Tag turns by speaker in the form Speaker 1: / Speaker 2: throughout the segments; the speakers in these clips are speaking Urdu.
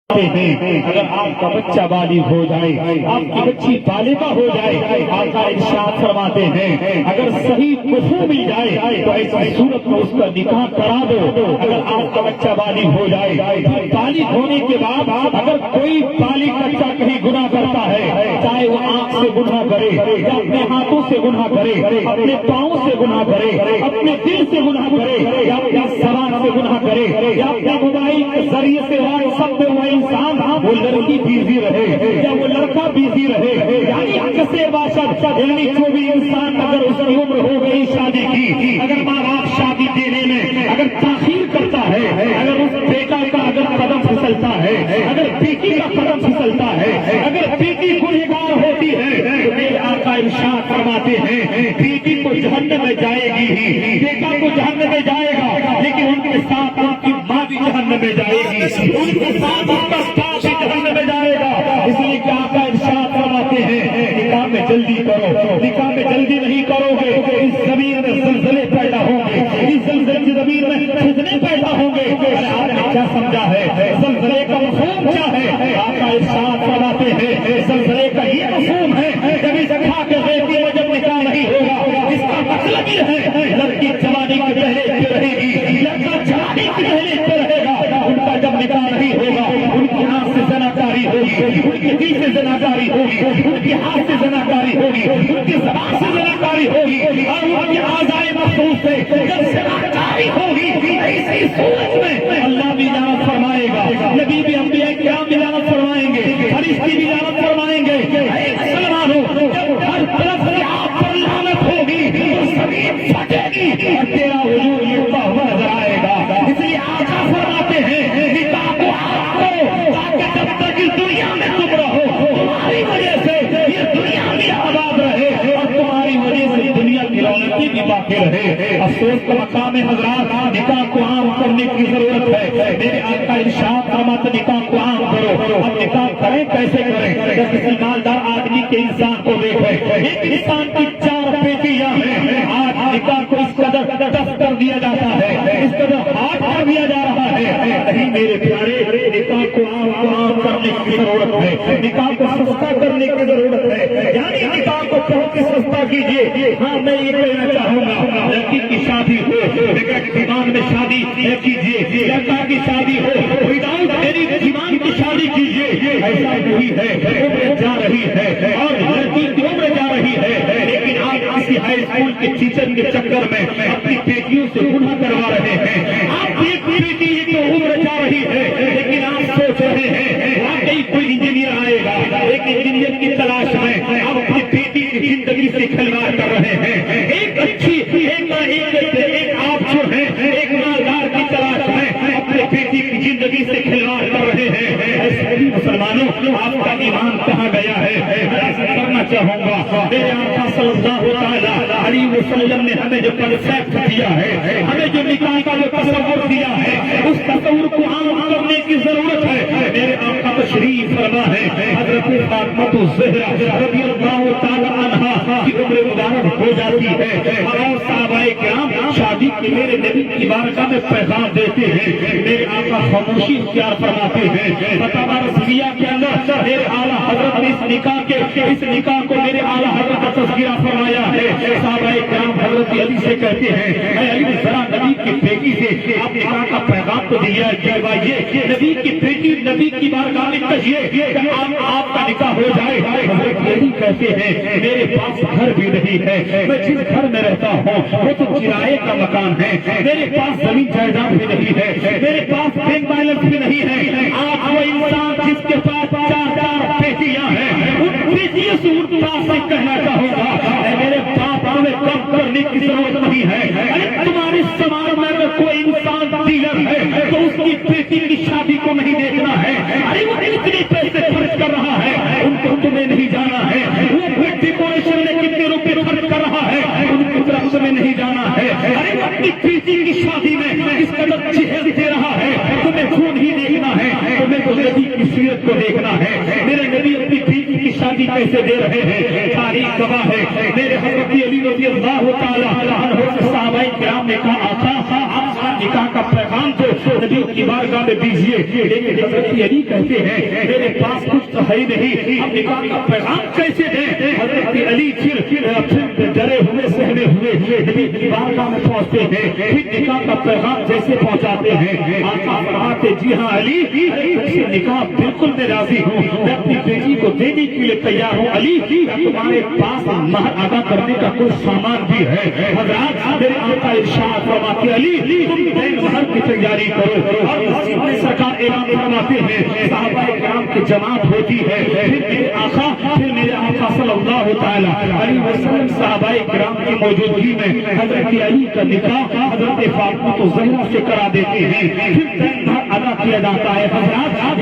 Speaker 1: اگر آپ کا بچہ بالغ ہو جائے، آپ کی بچی بالغہ ہو جائے، آقا ارشاد فرماتے ہیں اگر صحیح کفو مل جائے تو ایسی صورت میں اس کا نکاح کرا دو۔ اگر آپ کا بچہ بالغ ہو جائے، بالغ ہونے کے بعد اگر کوئی بالغ بچہ کہیں گناہ کرتا ہے، چاہے وہ آنکھ سے گناہ کرے یا اپنے ہاتھوں سے گناہ کرے، اپنے پاؤں سے گناہ کرے، اپنے دل سے گناہ کرے، یا اپنی زبان سے گناہ کرے، یا اپنے موبائل کے ذریعے سے واٹس ایپ پہ انسان وہ لڑکی بیزی رہے یا وہ لڑکا بیزی رہے، یعنی کسے باشد، یعنی جو بھی انسان اگر اس کی عمر ہو گئی شادی کی، اگر ماں باپ شادی دینے میں اگر تاخیر کرتا ہے، اگر اس بیٹا کا اگر قدم پھسلتا ہے، اگر بیٹی کا قدم پھسلتا ہے، اگر بیٹی گنہگار ہوتی ہے تو میرے آقا ارشاد فرماتے ہیں بیٹی کو جہنم میں جائے گی ہی، بیٹا کو جہنم میں جائے گا، لیکن ان کے ساتھ ان کی ماں بھی جہنم میں جائے گی، ان کے ساتھ ان کا باپ بھی جہنم میں جائے گا۔ اس لیے کہ آقا ارشاد فرماتے ہیں نکاح میں جلدی کرو، نکاح میں جلدی نہیں کرو گے اس زمین میں زلزلے پیدا ہوں گے، اس زلزلے کی زمین میں فتنے پیدا ہوں گے۔ آپ نے کیا سمجھا ہے زلزلے کا مفہوم کیا ہے؟ آقا ارشاد فرماتے ہیں زلزلے کا یہ مفہوم ہے جب اس جگہ کے بیٹی میں جب نکاح نہیں ہوگا، اس کا مطلب یہ ہے لڑکی جوانی کے پہلے پہ رہے گی، لڑکا جوانی کے پہلے پہ رہے گا، ان کا جب نکاح نہیں ہوگا ان کی آنکھ سے زناکاری ہوگی، ان کے دل سے زناکاری ہوگی، ان کے ہاتھ سے زناکاری ہوگی، ان کی زبان سے زناکاری ہوگی، اور ان کے اعضائے مخصوص سے جب زناکاری ہوگی، ایسی صورت میں اللہ بھی لعنت فرمائے گا، نبی بھی، انبیاء کرام بھی لعنت فرمائیں گے، فرشتے بھی لعنت فرمائیں گے۔ اے مسلمانوں، جب ہر طرف سے آپ پر لعنت ہوگی تو زمین پھٹے گی اور تیرا وجود لڑتا ہوا نظر آئے گا۔ اس لیے آقا فرماتے ہیں نکاح کو آپ کرو تاکہ جب تک اس دنیا میں تم رہو تمہاری وجہ سے یہ دنیا بھی آباد رہے اور تمہاری وجہ سے دنیا کی رونقی بھی باقی رہے۔ افسوس کا مقام ہے حضرات، نکاح کو عام کرنے کی ضرورت ہے۔ میرے آقا ارشاد فرماتے نکاح کو عام کرو۔ اب نکاح کریں کیسے کریں؟ جب کسی مالدار آدمی کے انسان کو دیکھے، ایک انسان کی 4 بیٹیاں ہیں، آج نکاح کو اس قدر ٹف کر دیا جاتا ہے، اس قدر ہارڈ کر دیا جا رہا ہے۔ نہیں میرے پیارے، نکاح کو عام کرنے کی ضرورت ہے، نکاح کو سستا کرنے کی ضرورت ہے، یعنی نکاح کو بہت ہی سستا کیجیے۔ ہاں میں یہ کہنا چاہوں گا لڑکی کی شادی ہو ایمان میں شادی کیجیے، لڑکا کی شادی ہو وداؤٹ میری ایمان کی شادی کیجیے۔ ایسا نہیں ہے، عمر جا رہی ہے اور لڑکی کی عمر جا رہی ہے، لیکن آپ کسی ہائی اسکول کے ٹیچر کے چکر میں اپنی بیٹیوں سے گناہ کروا رہے ہیں۔ آپ ایک بیٹی کی عمر جا رہی ہے لیکن آپ سوچ رہے ہیں واقعی کوئی انجینئر آئے گا، ایک انجینئر کی تلاش میں آپ اپنی بیٹی کی زندگی سے کھلواڑ کر رہے ہیں۔ ایک اچھی ایک آپ جو ہے ایک مالدار کی تلاش میں اپنے بیٹی کی زندگی سے کھلواڑ کر رہے ہیں۔ ایسے ہی مسلمانوں آپ کا ایمان کہاں گیا ہے؟ میں ایسا کرنا چاہوں گا میرے آقا صلی اللہ علیہ وسلم نے ہمیں جو کنسیپٹ دیا ہے، ہمیں جو نکاح کا جو تصور دیا ہے، اس تصور کو عام کرنے کی ضرورت ہے۔ میرے آقا تشریف فرما ہے حضرت فاطمہ الزہرا رضی اللہ تعالی عنہا کی عمر مبارک ہو جاتی ہے اور صحابہ کرام شادی کے میرے نبی کی بارگاہ میں پیغام دیتے ہیں، میرے آقا خاموشی اختیار فرماتے ہیں۔ فتاوی رضویہ کے اندر میرے اعلیٰ حضرت نے اس نکاح کو میرے اعلیٰ حضرت کا تذکرہ فرمایا ہے۔ صحابہ کرام حضرت علی سے کہتے ہیں اے علی ذرا نبی کی بیٹی سے آپ نکاح کا پیغام تو دیا جائے، نبی کی بیٹی نبی کی بارگاہ میں کہیے کہ آپ کا نکاح ہو جائے۔ حضرت علی کہتے ہیں میرے پاس گھر بھی نہیں ہے، میں جس گھر میں رہتا ہوں وہ تو کرائے کا مکان ہے، میرے پاس زمین جائیداد بھی نہیں ہے، میرے پاس بینک بیلنس بھی نہیں ہے۔ آپ وہ انسان جس کے پاس 4 بیٹیاں ہیں ان بیٹیوں سے سے کہنا چاہوں گا اے میرے باپ ہمیں کم کرنے کی ضرورت نہیں ہے۔ ارے تمہارے سماج میں اگر کوئی انسان ڈیلر ہے تو اس کی بیٹی کی شادی کو نہیں دیکھنا ہے، ارے وہ اتنے پیسے خرچ کر رہا ہے ان کو تمہیں نہیں جانا ہے، وہ ڈیکوریشن میں کتنے روپے خرچ کر رہا ہے ان کی طرف تمہیں نہیں جانا ہے، ارے وہ اپنی بیٹی کی شادی میں اس قدر جہیز دے رہا ہے تمہیں خون ہی دیکھنا ہے، تمہیں تو نبی کی سیرت کو دیکھنا ہے۔ میرے نبی اپنی بیٹی کی شادی کیسے دے رہے ہیں تاریخ گواہ ہے۔ میرے حضرت علی رضی اللہ تعالی عنہ صحابہ کرام نے کہا آقا آپ نکاح کا پیغام تو نبی کی بارگاہ میں دیجیے، لیکن حضرت علی کہتے ہیں میرے پاس کچھ تو ہے نہیں، اب نکاح کا پیغام کیسے دیں؟ حضرت علی پھر ڈرے ہوئے سہمے ہوئے نبی کی بارگاہ میں پہنچتے ہیں، پھر نکاح کا پیغام جیسے پہنچاتے ہیں، آقا فرماتے جی ہاں علی سے نکاح بالکل میں راضی ہوں، میں اپنی بیٹی کو دینے کے لیے تیار ہوں، علی تمہارے پاس مہر ادا کرنے کا کوئی سامان بھی ہے؟ حضرات میرے آقا ارشاد فرماتے علی تم دین مہر کی تیاری کرو، اور سرکار اعلان فرماتے ہیں صحابہ کرام کی جماعت ہوتی ہے، پھر میرے آقا صلی اللہ تعالی علیہ وسلم صحابہ کرام کی موجودگی میں حضرت علی کا نکاح حضرت فاطمہ الزہرا سے کرا دیتے ہیں، پھر دین مہر ادا کیا جاتا ہے۔ حضرات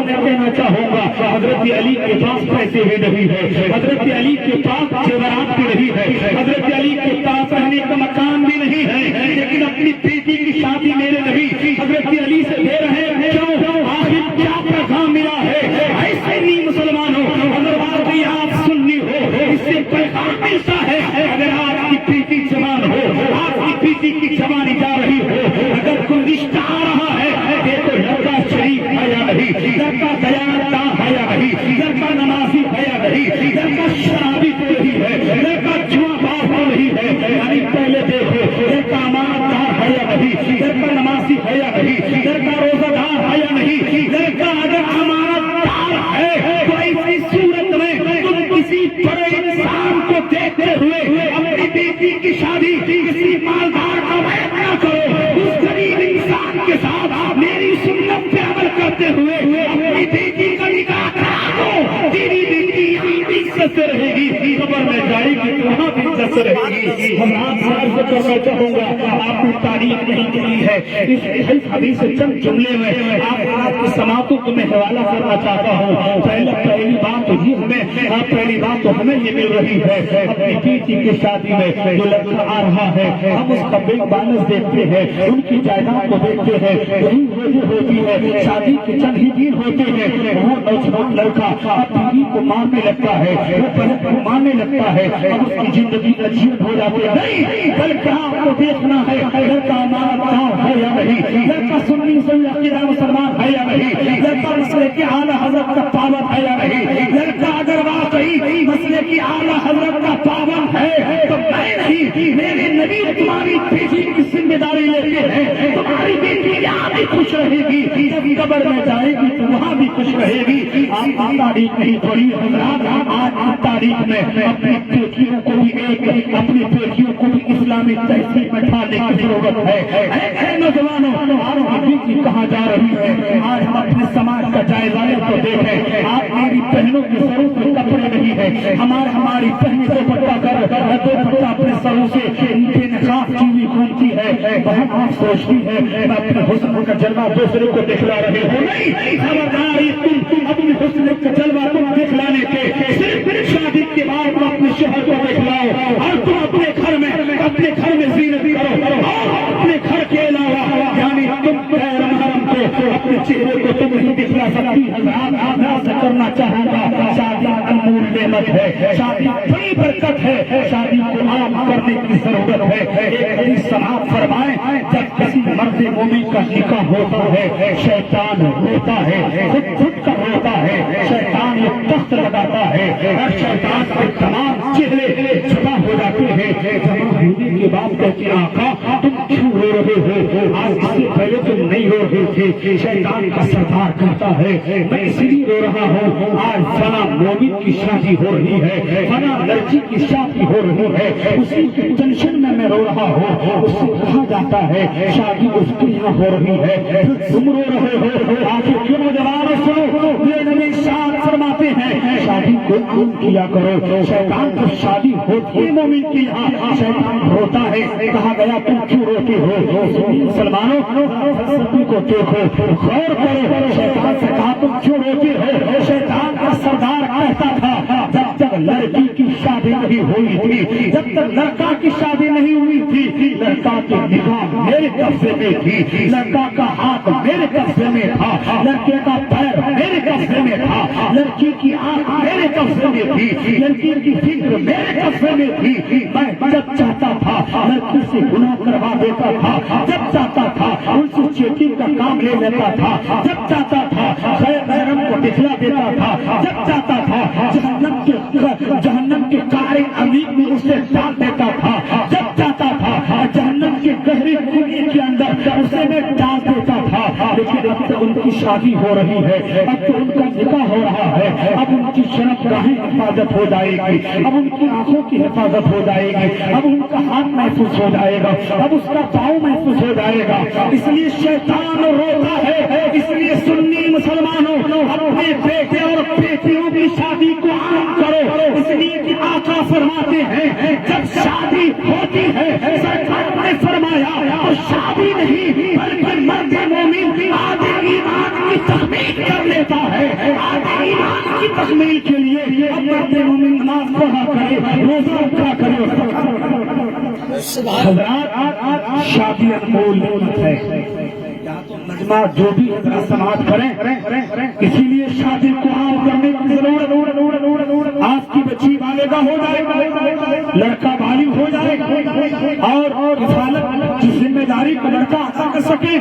Speaker 1: میں کہنا چاہوں گا حضرت علی کے پاس پیسے بھی نہیں ہے، حضرت علی کے پاس زیورات بھی نہیں ہے، حضرت علی کے پاس رہنے کا مکان بھی نہیں ہے، لیکن اپنی بیٹی کی شادی میرے نبی حضرت علی سے دے رہے ہیں، کیوں؟ آخر کیا پیغام ملا ہے؟ ایسے نہیں مسلمانوں، اگر واقعی آپ سننی ہو اس سے پیغام ملتا ہے، اگر آپ کی بیٹی جوان ہو، آپ کی بیٹی کی جوانی جا رہی ہو، اگر کوئی رشتہ آ رہا ہے دیکھو لڑکا شریف ہے یا نہیں، لڑکا دیانتدار ہے یا نہیں، لڑکا نمازی ہے یا نہیں، لڑکا شرابی تو نہیں ہے، لڑکا جوا باز تو نہیں ہے، یعنی پہلے دیکھو لڑکا امانت دار ہے یا نہیں، لڑکا نمازی ہے یا نہیں، لڑکا روزہ دار ہے یا نہیں، لڑکا اگر امانت دار ہے تو ایسی صورت میں تم کسی بڑے انسان کو دیکھتے ہوئے اپنی بیٹی کی شادی کسی مالدار کا وعدہ نہ کرو، اس غریب انسان کے ساتھ میری سنت پہ عمل کرتے ہوئے اپنی بیٹی کا نکاح کرا دو، تیری بیٹی یہاں بھی عزت سے رہے گی، قبر میں جائے گی وہاں بھی عزت سے رہے گی۔ ہم آپ سے عرض کرنا چاہوں گا آپ نے تعریف نہیں کی ہے، اس حدیث سے چند جملے میں آپ کی سماعتوں کو میں حوالہ کرنا چاہتا ہوں۔ پہلی بات تو ہمیں یہ مل رہی ہے اپنی بیٹی کی شادی میں جو لڑکا آ رہا ہے ہم اس کا بینک بیلنس دیکھتے ہیں، ان کی جائیداد کو دیکھتے ہیں، یہی وجہ ہوتی ہے شادی کے چند ہی دن ہوتے ہیں وہ نوجوان لڑکا اپنی کو ماننے لگتا ہے، وہ بہن کو ماننے لگتا ہے، اب اس کی زندگی عجیب ہو جاتی ہے۔ نہیں بلکہ آپ کو دیکھنا ہے لڑکا امانت دار ہے یا نہیں، لڑکا سنی عقیدہ مسلمان ہے یا نہیں، لڑکا مسئلے کے اعلیٰ حضرت کا پابند ہے یا نہیں، لڑکا اگر واقعی مسئلے کی اعلیٰ حضرت کا پابند ہے تو میں نہیں میرے نبی تمہاری بیٹی کی ذمہ داری لیتے ہیں، تمہاری بیٹی یہاں بھی خوش رہے گی، جب قبر میں جائے گی تو وہاں بھی خوش رہے گی۔ آپ کی تاریخ نہیں پڑھی حضرات، آج کی تاریخ میں اپنی بیٹیوں کو بھی اپنی بیٹیوں کو بھی اسلامی تہذیب میں ڈھالنے کی ضرورت ہے۔ اے نوجوانوں آپ کی بیٹی کہاں جا رہی ہے؟ آج ہم اپنے سماج کا جائزہ لیں تو دیکھیں آپ میری بہنوں کی سروں سے کپڑے نہیں ہے، ہماری بہنیں کو پٹا کر دوپٹہ اپنے سروں سے بے نقاب کی ہوئی گھومتی ہے، بہت آپ سوچتی ہے میں اپنے حسن کا جلوہ دوسرے کو دکھلا رہے ہوں، نہیں خبردار تم اپنے حسن کا جلوہ تم دکھلانے کے صرف شادی کے بعد اپنے شوہر کو دکھلاؤ اور تم اپنے گھر میں زینت کرو اور اپنے گھر کے علاوہ یعنی تم غیر محرم کو اپنے چہرے کو تم نہیں دکھلا سکتی۔ حضرات کرنا چاہوں گا شادی انمول نعمت ہے، شادی بڑی برکت ہے، شادی کو عام کرنے کی ضرورت ہے۔ ایک حدیث سماعت فرمائیں جب کسی مرد مومن کا نکاح ہوتا ہے شیطان روتا ہے، خود کا روتا ہے، شیطان ایک تخت لگاتا ہے اور شیطان کے تمام چہرے جمع ہو جاتے ہیں، جمع ہونے کے بعد کہتے آقا تم کیوں رو رہے ہو؟ آج اس سے پہلے تم نہیں رو رہے تھے۔ شیطان کا سردار کہتا ہے میں اس لیے رو رہا ہوں آج فلاں مومن کی شادی ہو رہی ہے، فلاں لڑکی کی شادی ہو رہی ہے، اسی کی ٹینشن میں رو رہا ہوں۔ اس سے کہا جاتا ہے شادی اس کے یہاں ہو رہی ہے تم رو رہے ہو، آخر کیوں نوجوانوں سنو یہ نبی شاد فرماتے ہیں شادی کو عام کیا کرو۔ شیطان کو شادی ہوتی ہے مومن کی یہاں شیطان ہوتا ہے، کہا گیا تم کیوں روتے ہو؟ مسلمانوں فلسفی کو دیکھو غور کرو، شیطان سے کہا تم کیوں روتے ہو؟ شیطان کا سردار کہتا تھا جب تک لڑکی کی شادی نہیں ہوئی تھی، جب تک لڑکا کی شادی نہیں ہوئی تھی، لڑکا کی نگاہ میرے قبضے میں تھی، لڑکا کا ہاتھ میرے قبضے میں تھا، لڑکے کا پیر میرے قبضے میں تھا، لڑکی کی آنکھ میرے قبضے میں تھی، لڑکی کی فکر میرے قبضے میں تھی، میں جب چاہتا تھا لڑکی سے گناہ کروا دیتا تھا، جب چاہتا تھا ان سے چیٹنگ کا کام لے لیتا تھا، جب چاہتا تھا خیر محرم کو دکھلا دیتا تھا، جب چاہتا تھا جہنم کے قعر عمیق میں اسے ڈال دیتا تھا، جب چاہتا تھا جہنم کے گہرے کنویں کے اندر اسے میں ڈال دیتا تھا، لیکن اب تو ان کی شادی ہو رہی ہے، اب تو ان کا نکاح ہو رہا ہے، اب ان کی شرف گاہیں حفاظت ہو جائے گی، اب ان کی آنکھوں کی حفاظت ہو جائے گی، اب ان کا ہاتھ محفوظ ہو جائے گا، اب اس کا پاؤں محفوظ ہو جائے گا۔ اس لیے شیطان روتا ہے، اس لیے سنی مسلمانوں اپنے بیٹے اور بیٹیوں کی شادی کو عام کرو، اس لیے کہ آقا فرماتے ہیں جب شادی ہوتی ہے سرکار نے فرمایا تو شادی نہیں بلکہ مرد مومن آدھے ایمان کی تکمیل کر لیتا ہے، آدھے ایمان کی تکمیل کے لیے اب مرد مومن نماز پڑھا کرے، روزہ رکھا کرے۔ حضرات شادی انمول نعمت ہے، نجمہ جو بھی سماعت کریں، اسی لیے شادی کو عام کرنے کی ضرورت، آپ کی بچی بالغہ ہو جائے، لڑکا بالغ ہو جائے اور رسالت کی ذمہ داری کو لڑکا ادا کر سکے،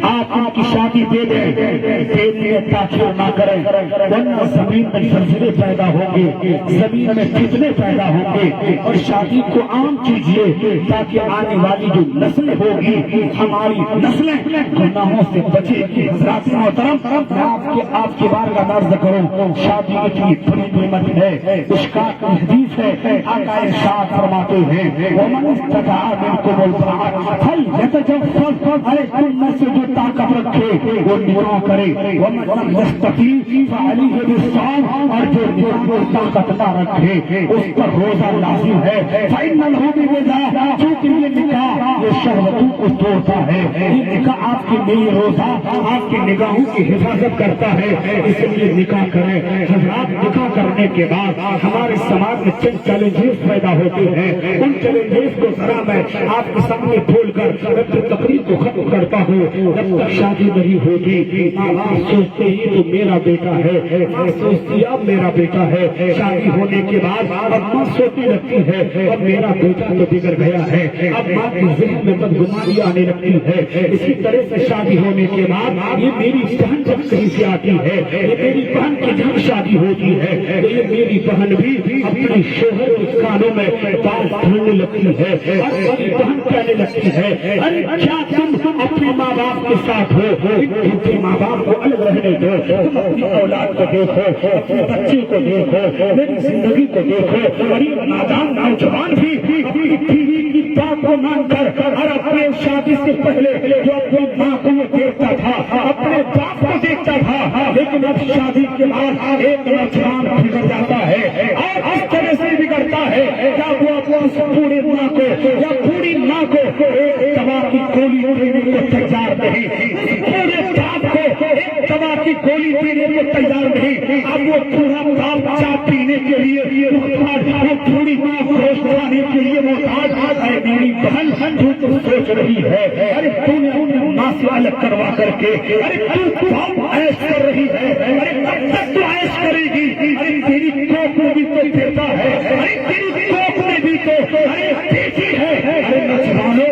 Speaker 1: آپ ان کی شادی دے دیں، تاخیر نہ کریں، ورنہ زمین میں زلزلے پیدا ہوں گے، زمین میں فتنے پیدا ہوں گے، اور شادی کو عام کیجیے تاکہ آنے والی جو نسلیں ہوگی ہماری نسلیں گناہوں سے بچے۔ حضرات محترم میں آپ کے بار کا عرض کروں، شادی اتنی بڑی نعمت ہے، اس کا حدیث ہے، آقا ارشاد فرماتے ہیں ومن استطاع منکم الباءۃ فلیتزوج، ارے تم میں سے جو طاقت رکھے وہ نکاح کرے، ومن لم یستطیع فعلیہ بالصوم، اور جو نکاح کی طاقت نہ رکھے اس پر روزہ لازم ہے، فإن له بوجاء، چونکہ یہ نکاح یہ شہوتوں کو توڑتا ہے، یہ نکاح آپ کی میری روزہ آپ کی نگاہوں کی حفاظت کرتا ہے، اس لیے نکاح کریں۔ حضرات نکاح کرنے کے بعد ہمارے سماج میں چند چیلنجز پیدا ہوتے ہیں، ان چیلنجز کو ذرا میں آپ کے سامنے کھول کر تقریر کو ختم کرتا ہوں۔ جب تک شادی نہیں ہوگی آپ سوچتے ہی تو میرا بیٹا ہے، ماں سوچتی اب میرا بیٹا ہے، شادی ہونے کے بعد اب ماں سوچنے لگتی ہے اب میرا بیٹا تو بگڑ گیا ہے، اب ماں کے ذہن میں بدگمانی آنے لگتی ہے۔ اسی طرح سے شادی ہونے کے بعد یہ میری بہن جب کہیں سے آتی ہے، یہ میری بہن کی جب شادی ہوتی ہے تو یہ میری بہن بھی اپنے شوہر کے کانوں میں بال ڈھونڈنے لگتی ہے، اور میری بہن کہنے لگتی ہے ارے کیا تم اپنے ماں باپ کے ساتھ ہو، اپنے ماں باپ کو الگ رہنے دو، تم اپنی اولاد کو دیکھو، اپنے بچے کو دیکھو، میری زندگی کو دیکھو۔ اور یہ نادان نوجوان بھی اپنی بیوی کی بات کو مان کر اور اپنے شادی سے پہلے جو اپنی ماں کو دیکھتا تھا، اپنے باپ کو دیکھتا تھا، لیکن اب شادی کے بعد ایک نوجوان بگڑ جاتا ہے، اور اس طرح سے بگڑتا ہے کیا وہ اپنے پورے ماں کو یا پوری ماں کو ایک دوا کی گولی دینے کو تیار نہیں، پورے باپ کو ایک دوا کی گولی دینے کو تیار نہیں، اب وہ پورا باپ چائے پینے کے لیے محتاج، وہ پوری ماں گوشت کھانے کے لیے محتاج ہے۔ میری بہن تو سوچ رہی ہے ارے تو نے ماں سے الگ کروا کر کے، ارے تو بہت عیش کر رہی ہے، ارے کب تک تو عیش کرے گی، ارے تیری کوکھ میں بھی تو دیتا ہے، ارے تیری کوکھ میں بھی تو ارے بیٹی ہے۔ ارے نوجوانوں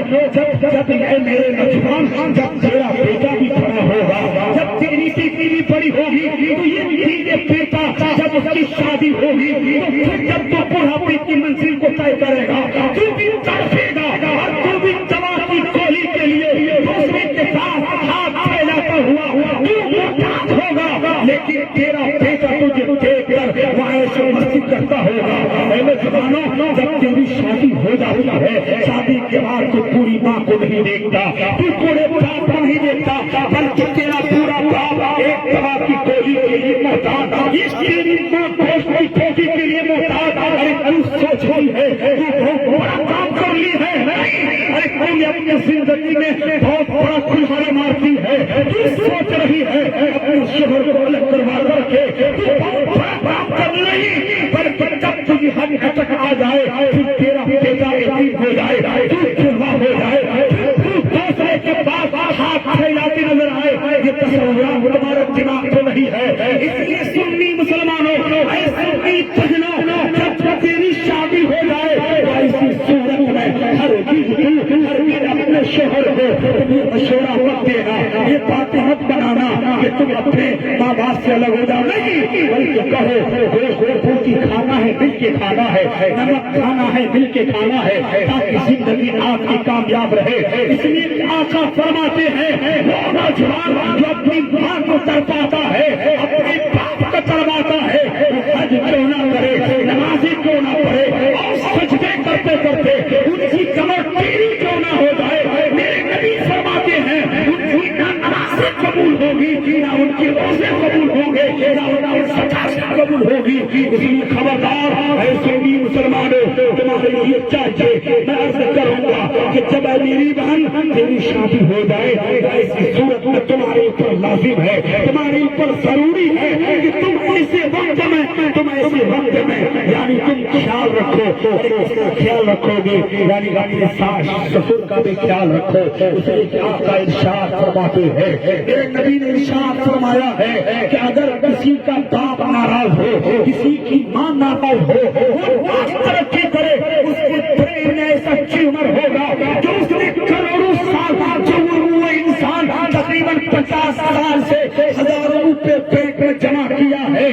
Speaker 1: جب اے میرے نوجوان جب تیرا بیٹا بھی بڑا ہوگا، جب تیری بیٹی بھی بڑی ہوگی تو یہ بیٹا جب اس کی شادی ہوگی تو پھر جب تو بڑھاپے کی منزل کو طے کرے گا تو بھی تڑپے گا، اور تو بھی دوا کی گولی کے لیے دوسرے کے ساتھ ہاتھ پھیلاتا ہوا تو محتاج ہوگا، لیکن تیرا بیٹا تجھے دیکھ کر وہ عیش و مستی کرتا ہوگا۔ اے نوجوانوں جب تیری شادی ہو جاتی ہے، شادی کے بعد تو پوری ماں کو نہیں دیکھتا، تو پورے باپ کو نہیں دیکھتا، بلکہ تیرا پورا باپ ایک دوا کی گولی کے لیے محتاج، اس تیری ماں گوشت کی کھوتی کے لیے محتاج۔ ارے تو سوچ رہی ہے تو بہت بڑا کام کر لی ہے، ارے تم نے اپنی زندگی میں بہت بڑا کھلواڑا مارتی ہے، تو سوچ رہی ہے اپنے شوہر کو الگ کروا کر کے تو بہت بڑا کام کر رہی، بلکہ جب تجھے ہر اٹک آ جائے پھر تیرا بیٹا یتیم ہو جائے، تو بیوہ ہو جائے، تو دوسرے کے پاس ہاتھ پھیلاتی نظر آئے، یہ تصور ہمارے دماغ میں نہیں ہے۔ اس لیے سنی مسلمان کہ تم اپنے ماں باپ سے الگ ہو جاؤ، نہیں، بلکہ کہو روٹی کھانا ہے مل کے کھانا ہے، نمک کھانا ہے مل کے کھانا ہے، تاکہ زندگی آپ کی کامیاب رہے۔ اس لیے آقا فرماتے ہیں وہ نوجوان جو اپنی ماں کو تڑپاتا ہے، اپنے باپ کو تڑپاتا ہے، حج کیوں نہ کرے، نمازی کیوں نہ پڑھے، اور سجدے کرتے کرتے ان کی کمر ٹیڑھی کیوں نہ ہو جائے، میرے نبی فرماتے ہیں ان کی نہ نمازیں قبول ہوگی، نہ ان کی روزے قبول ہوں گے، نہ ان کی زکات قبول ہوگی۔ اس لیے خبردار اے سنی مسلمانوں، تمہارے لیے چاہیے، میں عرض کروں گا کہ جب میری بہن تیری شادی ہو جائے، ایسی صورت میں تمہارے اوپر لازم ہے، تمہارے اوپر ضروری ہے کہ تم ایسے وقت میں یعنی تم خیال رکھو، خیال رکھو گے، یعنی اپنے ساس سسر کا بھی خیال رکھو۔ اس لیے کہ آپ کا ارشاد فرماتے ہیں، میرے نبی نے ارشاد فرمایا ہے کہ اگر کسی کا باپ ناراض ہو، کسی کی ماں ناراض ہو، وہ ترقی کرے، اس کے برین میں ایسا ٹیومر ہوگا جو اس نے کروڑوں سال، جو وہ انسان تقریباً 50 سال سے ہزاروں روپے پیٹ میں جمع کیا ہے،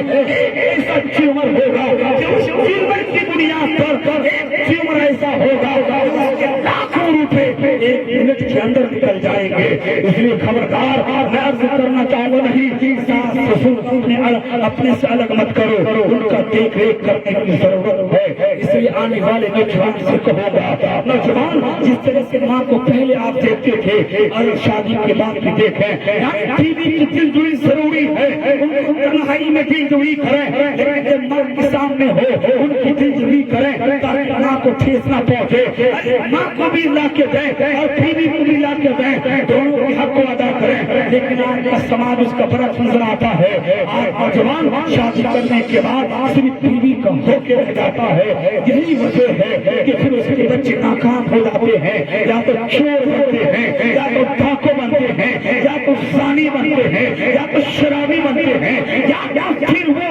Speaker 1: ایسا ٹیومر ہوگا جو اس ٹیومر کی بنیاد پر ایک ٹیومر ایسا ہوگا اس کے لاکھوں روپے ایک منٹ کے اندر نکل جائیں گے۔ اس لیے خبردار، میں عرض کرنا چاہوں نہیں، ساس سسر اپنے سے الگ مت کرو، ان کا دیکھ ریکھ کرنے کی ضرورت ہے۔ اس لیے آنے والے نوجوان سے کہوں گا، نوجوان جس طرح سے ماں کو پہلے آپ دیکھتے تھے اور شادی کے بعد بھی دیکھیں، بیوی کی دل جوئی ضروری ہے، ان کو تنہائی میں دل جوئی کریں، لیکن جب مرد کے سامنے ہو ان کی دل جوئی کریں تاکہ ماں کو ٹھیس نہ پہنچے، ماں کو بھی لا کے دیں اور بیوی کو بھی لا کے دیں، دونوں کے حق کو ادا کریں۔ لیکن آج کا سماج اس کا برعکس نظر آتا ہے، آج نوجوان شادی کرنے کے بعد صرف بیوی کا ہو کے رہ جاتا ہے۔ یہی وجہ ہے کہ پھر اس کے بچے ناکام ہو جاتے ہیں، یا تو چور بنتے ہیں، یا تو ڈاکو بنتے ہیں، یا تو زانی بنتے ہیں، یا تو شرابی بنتے ہیں، یا پھر وہ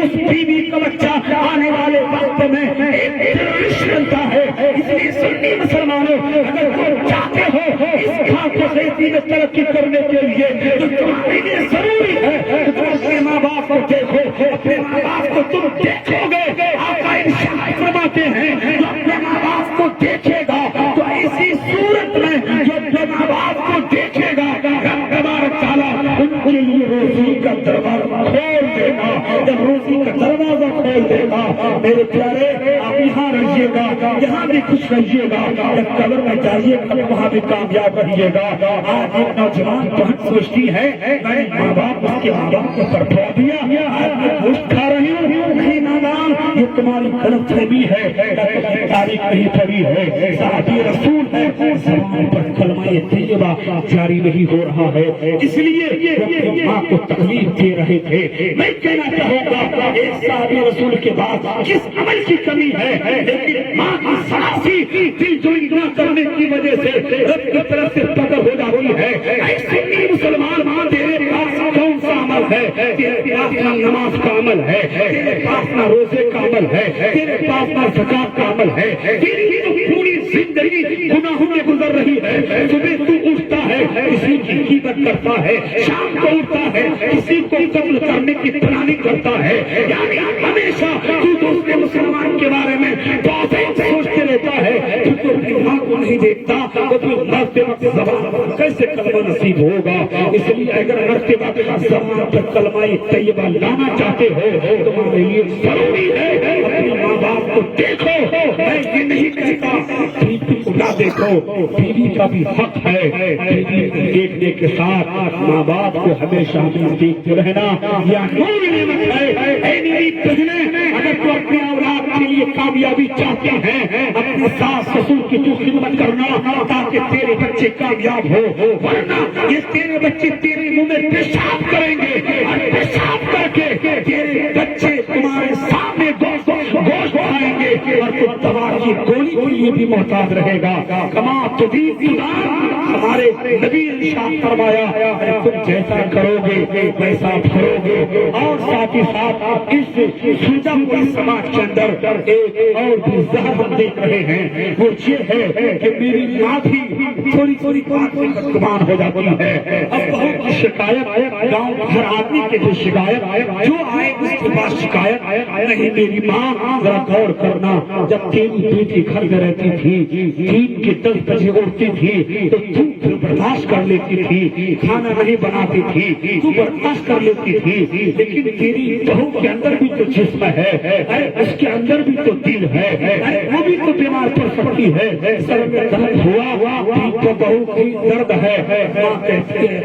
Speaker 1: اس بیوی کا بچہ آنے والے وقت میں ایک ٹیررسٹ بنتا ہے۔ اس لیے سنی مسلمانوں، اگر تم چاہتے ہو اس خاک و خیزی میں ترقی کرنے کے لیے تو تمہارے لیے ضروری ہے کہ تم اپنے ماں باپ کو دیکھو، اپنے ماں باپ کو تم دیکھو گے۔ آقا ارشاد فرماتے ہیں جو اپنے ماں باپ کو دیکھے گا تو ایسی صورت میں جو اپنے ماں باپ کو دیکھے گا، رب تبارک تعالیٰ ان کے لیے روزی کا دروازہ کھول دے گا۔ جب روزی کا دروازہ کھول دے گا، میرے پیارے آپ یہاں رہیے گا، یہاں بھی خوش رہیے گا، جب قبر میں جائیے گا وہاں بھی کامیاب رہیے گا۔ آج ایک نوجوان بہت سوچتی ہے میں ماں باپ اس کے ماں باپ کو تڑپا دیا، آج میں گوشت کھا رہی ہوں، نہیں نادان، یہ تمہاری غلط فہمی ہے، تاریخ نہیں پڑی ہے، صحابی رسول ہے، زبان پر کلمہ طیبہ جاری نہیں ہو رہا ہے، اس لیے ماں کو تکلیف دے رہے تھے۔ میں کہنا چاہوں گا ایک صحابی رسول کے بعد کس عمل کی کمی ہے، لیکن ماں کی سراسی دل جوئی نہ کرنے کی وجہ سے رب کی طرف سے قدر ہو جاتی ہے۔ ایسے ہی مسلمان ماں تیرے پاس کون سا عمل ہے؟ تیرے پاس نہ نماز کا عمل ہے، تیرے پاس نہ روزے کا عمل ہے، تیرے پاس نہ زکات کا عمل ہے، تیری تو پوری زندگی گناہوں میں گزر رہی ہے۔ صبح تو اٹھتا ہے کسی کی غیبت کرتا ہے، شام کو اٹھتا ہے کسی کو قتل کرنے کی پلاننگ کرتا ہے، یعنی ہمیشہ تو دوسرے مسلمان کے بارے میں بہت سوچتے رہتا ہے، تو اپنی ماں کو نہیں دیکھتا، وہ تو مرتے وقت زبان کیسے کلمہ نصیب ہوگا؟ اس لیے اگر مرتے وقت زبان پر کلمہ طیبہ لانا چاہتے ہو تمہارے لیے ضروری ہے اپنے ماں باپ کو دیکھو۔ میں یہ نہیں کہتا بیوی کو نہ دیکھو، بیوی کا بھی حق ہے، بیوی کو دیکھنے کے ساتھ ماں باپ کو ہمیشہ دیکھتے رہنا یا نور نعمت ہے۔ اے میری بہنیں، اگر تو اپنے اولاد کے لیے کامیابی چاہتے ہیں اپنے ساس سسر کی تو خدمت کرنا تاکہ تیرے بچے کامیاب ہو، ورنہ یہ تیرے بچے تیرے منہ میں پیشاب کریں گے اور پیشاب کر کے تیرے بچے تمہارے سامنے گوشت کھائیں گے اور تو دوا کی گولی کے لیے بھی محتاج رہے گا۔ کما تدین ہمارے نبی نے ارشاد فرمایا تم جیسا کرو گے ویسا بھرو گے. اور ساتھ ہی ساتھ اس سوجا ہوئی سماج کے اندر ایک اور بھی زہر ہم دیکھ رہے ہیں، وہ یہ ہے کہ میری ماں بھی تھوڑی تھوڑی بات سے بدگمان ہو جاتی ہے. اب بہت شکایت گاؤں ہر آدمی کے جو شکایت جو آئے اس کے پاس شکایت نہیں. میری ماں ذرا غور کرنا، جب تیری بیٹی گھر میں رہتی تھی 3 کے 10 بجے اٹھتی تھی تو تو برداشت کر لیتی تھی، کھانا نہیں بناتی تھی تو برداشت کر لیتی تھی. لیکن تیری بہو کے اندر بھی تو جسم ہے، اس کے اندر بھی تو دل ہے، وہ بھی تو بیمار پڑ سکتی ہے. سر میں درد ہوا تو بہو کی درد ہے، ماں کہتی ہے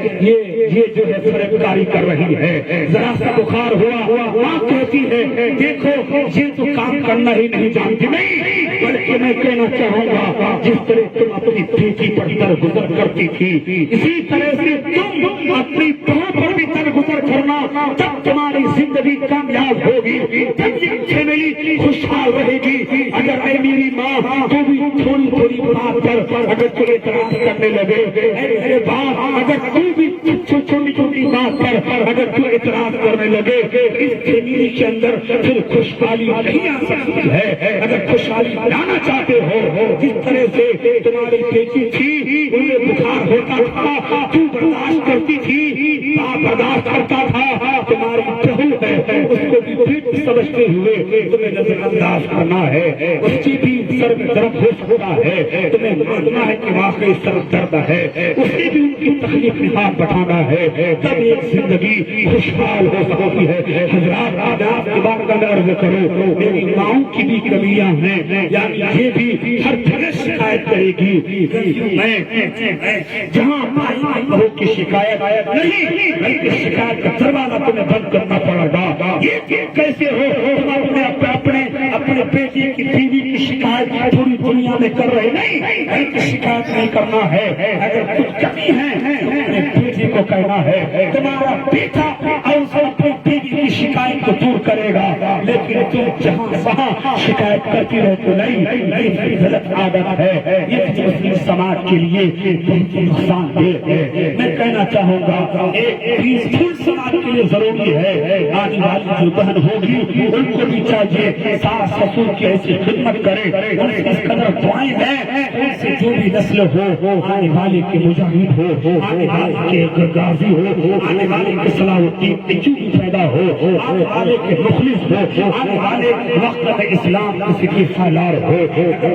Speaker 1: یہ جو ہے فریبکاری کر رہی ہے. ذرا سا بخار ہوا ماں کہتی ہے دیکھو یہ تو کام کرنا ہی نہیں جانتی. نہیں، بلکہ میں کہنا چاہوں گا جس طرح تم اپنی بیٹی پر درگزر کرتی تھی اسی طرح سے تم اپنی بہو پر بھی درگزر کرنا. تب تمہاری زندگی کامیاب ہوگی، تب یہ فیملی خوشحال رہے گی. اگر اے میری ماں تو بھی تھوڑی تھوڑی بات پر اگر تو اعتراض کرنے لگے، اے باپ اگر تو بھی چھوٹی چھوٹی بات پر اگر تو اعتراض کرنے لگے، اس فیملی کے اندر پھر خوشحالی نہیں آ سکتی ہے. اگر خوشحالی لانا چاہتے ہو، جس طرح سے تمہاری بیٹی تھی انہیں بخار ہوتا تھا تو برداشت کرتی تھی، برداشت کرتا تھا، تمہاری بہو ہے اس کو بھی بیٹی سمجھتے ہوئے تمہیں نظر انداز کرنا ہے. اس کی بھی سر میں درد ہو سکتا ہے، تمہیں ماننا ہے کہ واقعی سر درد ہے، اس کی بھی ان کی تکلیف میں ہاتھ بٹھانا ہے، تب ایک زندگی خوشحال ہو سکتی ہے. حضرات آپ کے بارے میں عرض کرو میری ماؤں کی بھی کمیاں ہیں، یعنی یہ بھی ہر جگہ شکایت کرے گی. میں جہاں بہو کی شکایت نہیں بلکہ شکایت کا دروازہ تمہیں بند کرنا پڑے گا. یہ کیسے ہو تم اپنے بیٹی کی بیوی کی شکایت پوری دنیا میں کر رہے نہیں، بلکہ شکایت نہیں کرنا ہے. اگر کچھ کمی ہے اپنے بیٹی کو کہنا ہے، تمہارا بیٹا اور اپنی بیوی کی شکایت کو دور کرے گا. لیکن تم جہاں وہاں شکایت کرتی رہے تو نہیں، غلط عادت ہے. یہ مسلم سماج کے لیے بہت نقصان دہ ہے. میں کہنا چاہوں گا ایک پیسفل سماج کے لیے ضروری ہے آنے والی جو بہن ہوگی ان کو بھی چاہیے ساس سسر کی ایسی خدمت کرے، اس قدر دعائیں دیں ان سے جو بھی نسل ہو، آنے والے کے مجاہد ہو، آنے والے کے غازی ہو، آنے والے کے صلاح الدین ایوبی پیدا ہو، آنے والے کے مخلص ہو، آنے والے وقت میں اسلام کسی کی سالار ہو،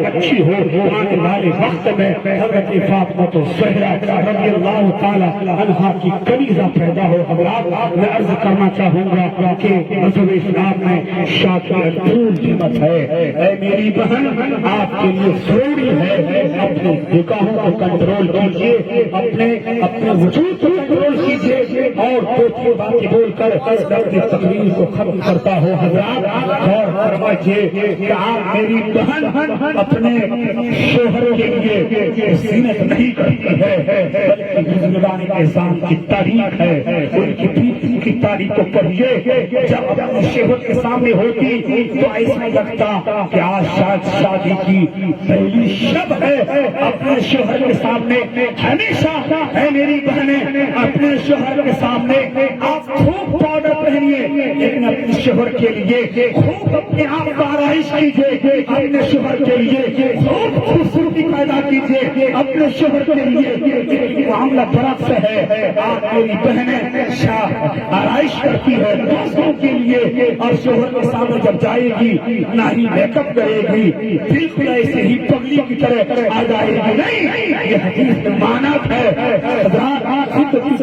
Speaker 1: اچھی ہو. آنے والے وقت میں حضرت فاطمہ الزہرا رضی اللہ تعالی عنہا کی کنیزہ پیدا ہو. حضرات میں عرض کرنا چاہوں گا کہ مذہب اسلام میں شادی پھول قیمت ہے. اے میری بہن آپ کے لیے ضروری ہے اپنے نکاحوں کو کنٹرول کیجیے، اپنے وجود کو کنٹرول کیجیے اور کوئی باتیں بول کر اپنی تقریر کو ختم کرتا ہو. حضرات غور فرمائیے کہ آپ میری بہن اپنے شوہر کے لیے زینت نہیں کرتی ہے بلکہ بزرگان اعظام کی تاریخ ہے، ان کی بیوی کی تاریخ کو پڑھیے. جب اپنے شوہر کے سامنے ہوتی تو ایسا لگتا کہ آج شادی کی پہلی شب ہے. اپنے شوہر کے سامنے ہمیشہ ہے میری بہنیں اپنے شوہر کے سامنے آپ خوب پاؤڈر پہنیے، لیکن اپنے شوہر کے لیے خوب اپنے آپ کو آرائش کیجیے، اپنے شوہر کے لیے خوب خوبصورتی پیدا کیجیے، اپنے شوہر کے لیے معاملہ برعکس ہے. آپ میری بہنیں آرائش کرتی ہے دوسروں کے لیے اور شوہر کے سامنے جب جائے گی نہ ہی میک اپ کرے گی، بالکل ایسے ہی پگلی کی طرح آ جائے گی. نہیں، یہ حدیث میں مانت ہے.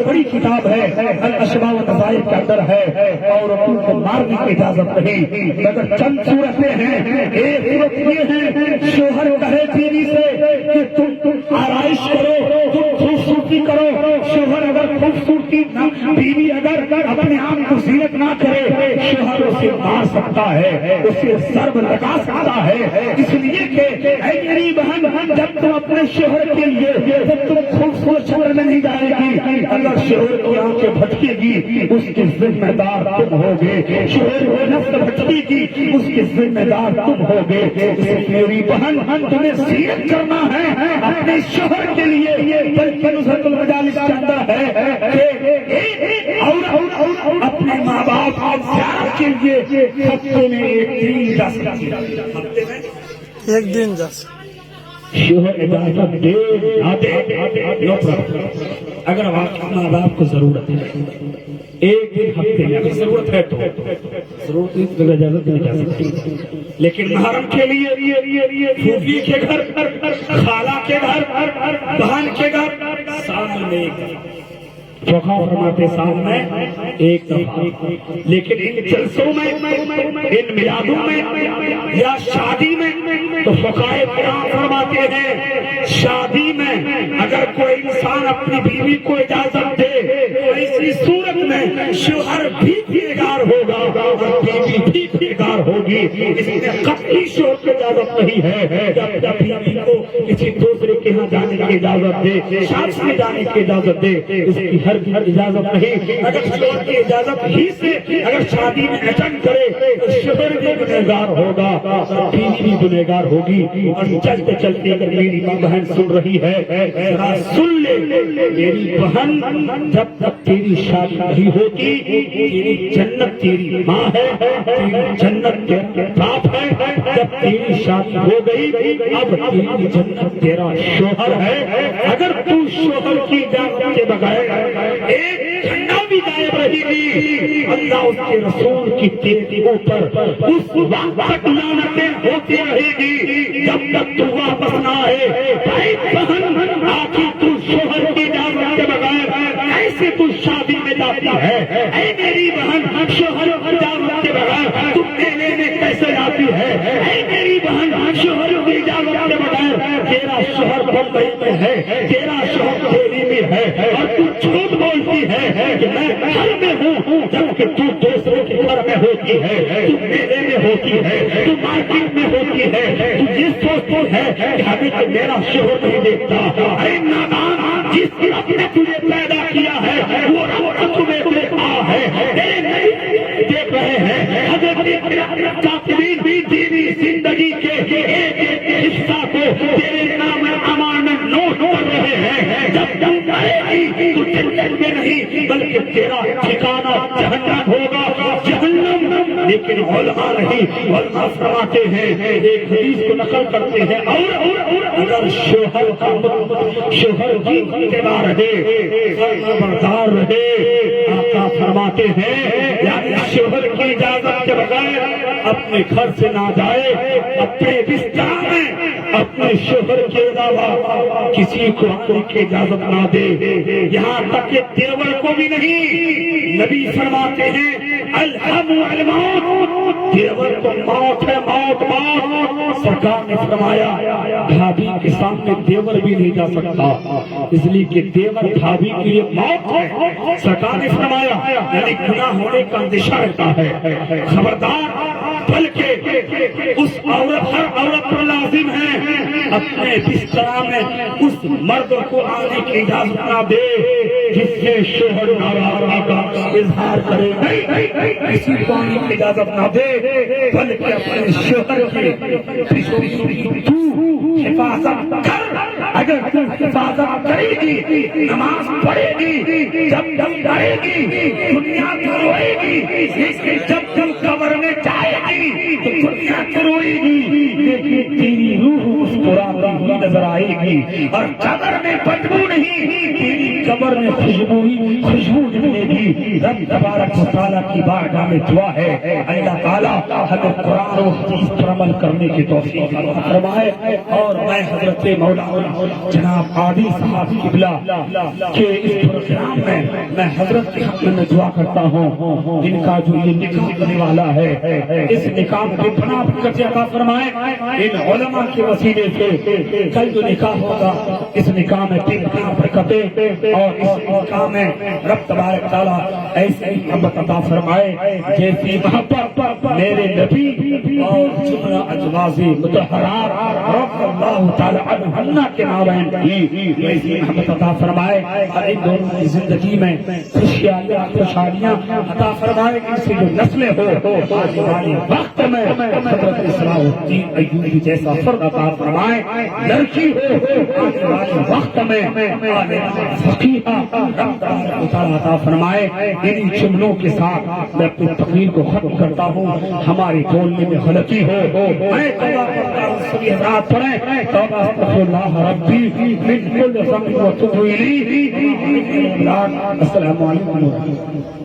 Speaker 1: بڑی کتاب ہے الاشباح والنظائر کے اندر ہے اور ان کو مارنے کی اجازت نہیں، مگر چند صورتیں ہیں. ایک صورت یہ ہے شوہر کہے بیوی سے کہ تم آرائش کرو، تم خوبصورتی کرو. شوہر اگر خوبصورتی بیوی اگر اپنے آپ کو زینت نہ کرے شوہر اسے مار سکتا ہے، اسے ضرب لگا سکتا ہے. اس لیے کہ اے میری بہن جب تم اپنے شوہر کے لیے جب تم خوبصورت شکل میں نہیں جائے گی، اگر شوہر کی آنکھیں بھٹکے گی اس کی ذمہ دار تم ہوگے، شوہر کی نفس بھٹکے گی اس کی ذمہ دار تم ہوگے. میری بہن تمہیں زینت کرنا ہے اپنے شوہر کے لیے، بلکہ نصرت المجالس کے اندر ہے کہ آپ زیارت کے لیے ہفتے میں ایک دن جا سکتے ہیں، ہفتے میں
Speaker 2: ایک دن جا سکتے۔
Speaker 1: شوہر اجازت دے نہ دے نو پرابلم۔ اگر ماں باپ کو ضرورت ہے ایک دن ہفتے میں اگر ضرورت ہے تو ضرورت نہیں تو اجازت نہیں جا سکتی، لیکن محرم کے لیے پھوپھی کے گھر، خالہ کے گھر، بہن کے گھر، سال میں ایک فقہ فرماتے سال میں ایک دفعہ، لیکن ان جلسوں میں، ان میلادوں میں یا شادی میں تو فقہ کرام فرماتے ہیں شادی میں اگر کوئی انسان اپنی بیوی کو اجازت دے تو ایسی صورت میں شوہر بھی بیگار ہوگا اور بیوی بھی بیگار ہوگی۔ اس میں قطعی شوہر کو اجازت نہیں ہے کہ اپنی بیوی کو کسی دوسرے کے ہاں جانے کی اجازت دے، شادی میں جانے کی اجازت دے، اس کی ہر اجازت نہیں۔ اگر شوہر کی اجازت ہی سے اگر شادی میں اٹینڈ کرے تو شوہر بھی گنہگار ہوگا، بیوی بھی گنہگار ہوگی۔ اور چلتے چلتے اگر میری ماں بہن سن رہی ہے ذرا سن لے، میری بہن جب تک تیری شادی نہیں ہوتی تیری جنت تیری ماں ہے، تیری جنت تیرا باپ ہے۔ جب تیری شادی ہو گئی اب تیری جنت تیرا شوہر ہے۔ اگر تو شوہر کی اجازت کے بغیر ایک گھنٹہ بھی غائب رہے گی اللہ اس کے رسول کی تیری اوپر اس وقت لعنتیں ہوتی رہے گی جب تک تو واپس نہ آئے۔ بھائی بہن آخر تو شوہر کی اجازت کے بغیر ایسے تو شادی میں جاتی ہے؟ اے میری بہن شوہر کی اجازت کے بغیر تم میلے میں کیسے جاتی ہے؟ اے میری بہن شوہر کی اجازت کے بغیر تیرا شوہر بمبئی میں ہے، تیرا شوہر دہلی میں ہے اور تو جھوٹ بولتی ہے کہ میں گھر میں ہوں جبکہ تو دوسرے کے گھر میں ہوتی ہے، تو میلے میں ہوتی ہے، تو مارکیٹ میں ہوتی ہے، تو یہ سوچتی ہے کہ ہمیں تو میرا شوہر نہیں دیکھتا۔ اے نادان، جس رب نے تجھے پیدا کیا ہے وہ رب تمہیں دیکھ رہا ہے، تیرے نہیں دیکھ رہے ہیں۔ حضرت کاتبین بھی دینی زندگی کے ایک ایک حصہ کو تیرے نام امان میں نوٹ کر رہے ہیں۔ جب جب آئے گی تو جنت میں نہیں بلکہ تیرا ٹھکانہ جہنم ہوگا، جہنم۔ لیکن علماء نہیں، علماء فرماتے ہیں ایک حدیث کو نقل کرتے ہیں اور اگر شوہر کی اتباع رہے، خبردار رہے، آقا فرماتے ہیں یعنی شوہر کی اجازت کے بغیر اپنے گھر سے نہ جائے، اپنے بستر میں اپنے شوہر کے علاوہ کسی کو آنے کی اجازت نہ دے، یہاں تک کہ دیور کو بھی نہیں۔ نبی فرماتے ہیں الحم الموت، دیور تو موت ہے، موت موت۔ سرکار نے فرمایا بھابھی کے سامنے دیور بھی نہیں جا سکتا اس لیے کہ دیور بھابھی کے لیے موت ہے۔ سرکار نے فرمایا یعنی گناہ ہونے کا اندیشہ رہتا ہے، خبردار، بلکہ اس عورت ہر عورت پر لازم ہے اپنے بستر میں اس مرد کو آنے کی اجازت نہ دے جس سے شوہر ناراضگی کا اظہار کرے، کسی کو آنے کی اجازت نہ دے بلکہ اپنے شوہر کی حفاظت کر۔ اگر تم حفاظت کرے گی، نماز پڑھے گی، جب جب رہے گی دنیا تو روئے گی، لیکن جب تم قبر میں جائے گی تو دنیا تو روئے گی لیکن تیری روح اس قرآن ہوئی نظر آئے گی، اور قبر میں بدبو نہیں، تیری قبر میں خوشبو نکلے گی۔ رب تبارک و تعالیٰ کی بارگاہ میں دعا ہے اللہ تعالیٰ ہمیں قرآن و حدیث پر عمل کرنے کی توفیق عطا فرمائے۔ اور میں حضرت مولانا جناب عادل صاحب قبلہ کے اس پروگرام میں حضرت کے حق میں دعا کرتا ہوں جن کا جو یہ نکاح ہونے والا ہے اس نکاح میں پناہ برکت عطا فرمائے۔ ان علماء کے وسیلے سے کل جو نکاح ہوگا اس نکاح میں پناہ برکتیں اور اس نکاح میں رب تبارک تعالیٰ ایسی محبت عطا فرمائے جیسی محبت میرے نبی اور جملہ ازواج مطہرات رب اللہ تعالیٰ عنہن کے مابین کی ایسی محبت عطا فرمائے، اور ان دونوں کی زندگی میں خوشحالیاں عطا فرمائے، ان سے جو نسلیں ہو آنے والے وقت میں حضرت صلاح الدین ایوبی جیسا فرد عطا فرمائے، لڑکی ہو آنے والے وقت میں فیہا تعالیٰ عطا فرمائے. انہی جملوں کے ساتھ میں اپنی تقریر کو ختم کرتا ہوں. ہماری بولنے میں غلطی ہو میں توبہ کرتا ہوں. سبھی حضرات پڑھیں توبہ استغفر اللہ ربی من کل ذنب واتوب الیہ. السلام علیکم.